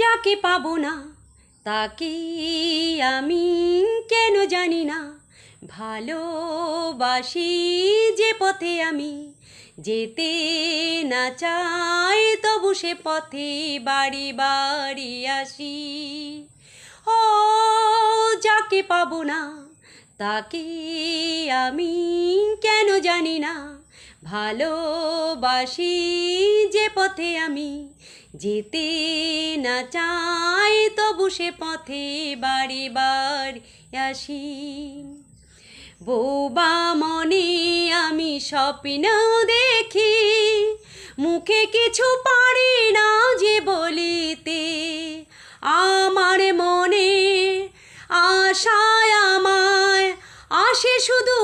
যাকে পাবো না তাকে আমি কেন জানি না, ভালোবাসি যে পথে আমি যেতে না চাই, তবু সে পথে বাড়ি বাড়ি আসি। ও যাকে পাবো না তাকে আমি কেন জানি না, ভালোবাসি যে পথে আমি যেতে না চাই, তবু সে পথে বাড়ি বাড়ি আসি। বোবা মনে আমি স্বপ্ন দেখি, মুখে কিছু পারি না যে বলিতে, আমার মনে আশায় আমায় আসে শুধু